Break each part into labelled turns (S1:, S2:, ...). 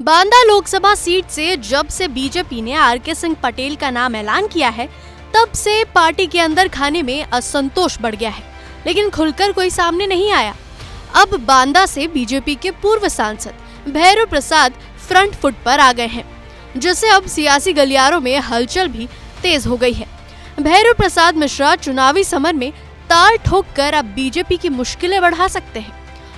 S1: Banda Lok Sabha seat से जब से बीजेपी ने आर.के. सिंह पटेल का नाम ऐलान किया है, तब से पार्टी के अंदर खाने में असंतोष बढ़ गया है, लेकिन खुलकर कोई सामने नहीं आया। अब बांदा से बीजेपी के पूर्व सांसद भैरव प्रसाद फ्रंट फुट पर आ गए हैं, जिससे अब सियासी गलियारों में हलचल भी तेज हो गई है। भैरव प्रसाद मिश्रा चुनावी समर में ताल ठोक कर अब बीजेपी की मुश्किलें बढ़ा सकते हैं।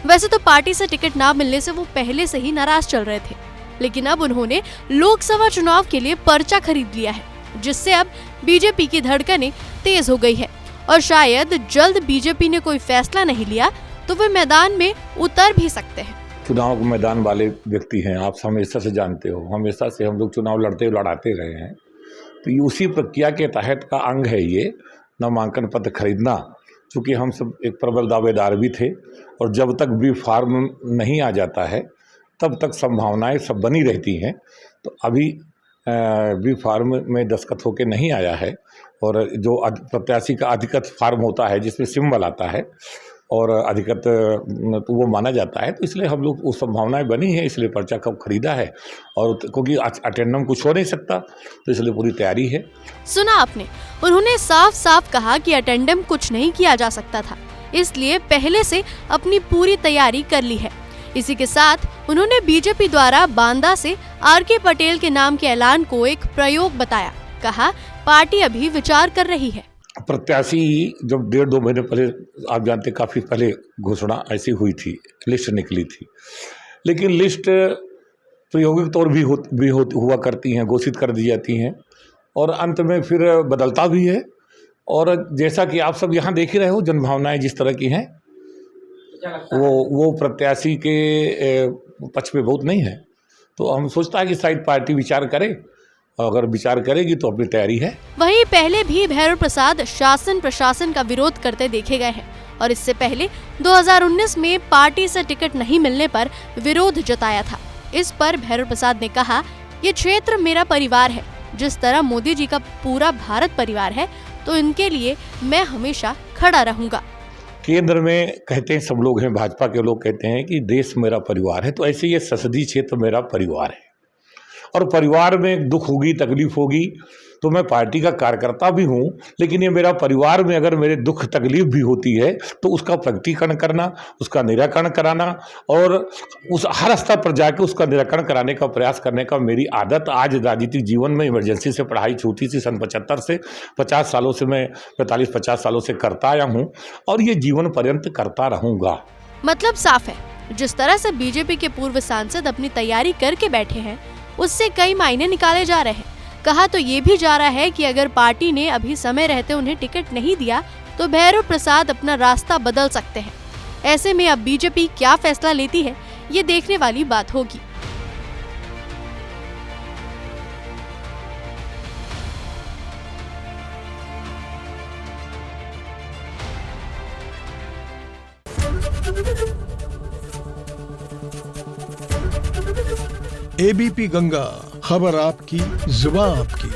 S1: वैसे तो पार्टी से टिकट ना मिलने से वो पहले से ही नाराज चल रहे थे, लेकिन अब उन्होंने लोकसभा चुनाव के लिए पर्चा खरीद लिया है, जिससे अब बीजेपी की धड़कनें तेज हो गई है और शायद जल्द बीजेपी ने कोई फैसला नहीं लिया तो वे मैदान में उतर भी सकते हैं।
S2: चुनाव के मैदान वाले व्यक्ति हैं, आप हमेशा से जानते हो, हमेशा से हम लोग चुनाव लड़ाते रहे हैं, तो ये उसी प्रक्रिया के तहत का अंग है ये नामांकन पत्र खरीदना। चूँकि हम सब एक प्रबल दावेदार भी थे और जब तक बी फार्म नहीं आ जाता है तब तक संभावनाएं सब बनी रहती हैं। तो अभी बी फार्म में दस्तखत होके नहीं आया है और जो प्रत्याशी का अधिकृत फार्म होता है जिसमें सिंबल आता है और अधिकृत तो वो माना जाता है, तो इसलिए हम लोग वो संभावनाएं बनी है, इसलिए पर्चा कब खरीदा है। और क्योंकि अटेंडम कुछ हो नहीं सकता तो इसलिए पूरी तैयारी है।
S1: सुना आपने, उन्होंने साफ साफ कहा कि अटेंडम कुछ नहीं किया जा सकता था, इसलिए पहले से अपनी पूरी तैयारी कर ली है। इसी के साथ उन्होंने बीजेपी द्वारा बांदा से आर.के. पटेल के नाम के ऐलान को एक प्रयोग बताया। कहा, पार्टी अभी विचार कर रही है।
S2: प्रत्याशी जब 1.5-2 महीने पहले, आप जानते काफ़ी पहले घोषणा ऐसी हुई थी, लिस्ट निकली थी, लेकिन लिस्ट प्रायोगिक तौर भी हुआ करती हैं, घोषित कर दी जाती हैं और अंत में फिर बदलता भी है। और जैसा कि आप सब यहाँ देख ही रहे हो, जनभावनाएं जिस तरह की हैं वो प्रत्याशी के पक्ष में बहुत नहीं है। तो हम सोचता है कि शायद पार्टी विचार करे, अगर विचार करेगी तो अपनी तैयारी है।
S1: वहीं पहले भी भैरव प्रसाद शासन प्रशासन का विरोध करते देखे गए हैं और इससे पहले 2019 में पार्टी से टिकट नहीं मिलने पर विरोध जताया था। इस पर भैरव प्रसाद ने कहा, ये क्षेत्र मेरा परिवार है, जिस तरह मोदी जी का पूरा भारत परिवार है, तो इनके लिए मैं हमेशा खड़ा रहूंगा।
S2: केंद्र में कहते हैं सब लोग हैं, भाजपा के लोग कहते हैं कि देश मेरा परिवार है, तो ऐसे ये संसदीय क्षेत्र मेरा परिवार है और परिवार में दुख होगी, तकलीफ होगी, तो मैं पार्टी का कार्यकर्ता भी हूँ, लेकिन ये मेरा परिवार में अगर मेरे दुख तकलीफ भी होती है तो उसका प्रकटीकरण करना, उसका निराकरण कराना और उस हर स्तर पर जाके उसका निराकरण कराने का प्रयास करने का मेरी आदत आज राजनीतिक जीवन में इमरजेंसी से पढ़ाई छूटी थी सन 75 से 50 सालों से मैं 45-50 सालों से करता आया हूँ और ये जीवन पर्यंत करता रहूँगा।
S1: मतलब साफ है, जिस तरह से बीजेपी के पूर्व सांसद अपनी तैयारी करके बैठे हैं, उससे कई मायने निकाले जा रहे हैं। कहा तो ये भी जा रहा है कि अगर पार्टी ने अभी समय रहते उन्हें टिकट नहीं दिया तो भैरव प्रसाद अपना रास्ता बदल सकते हैं। ऐसे में अब बीजेपी क्या फैसला लेती है, ये देखने वाली बात होगी।
S3: एबीपी गंगा, खबर आपकी, जुबान आपकी।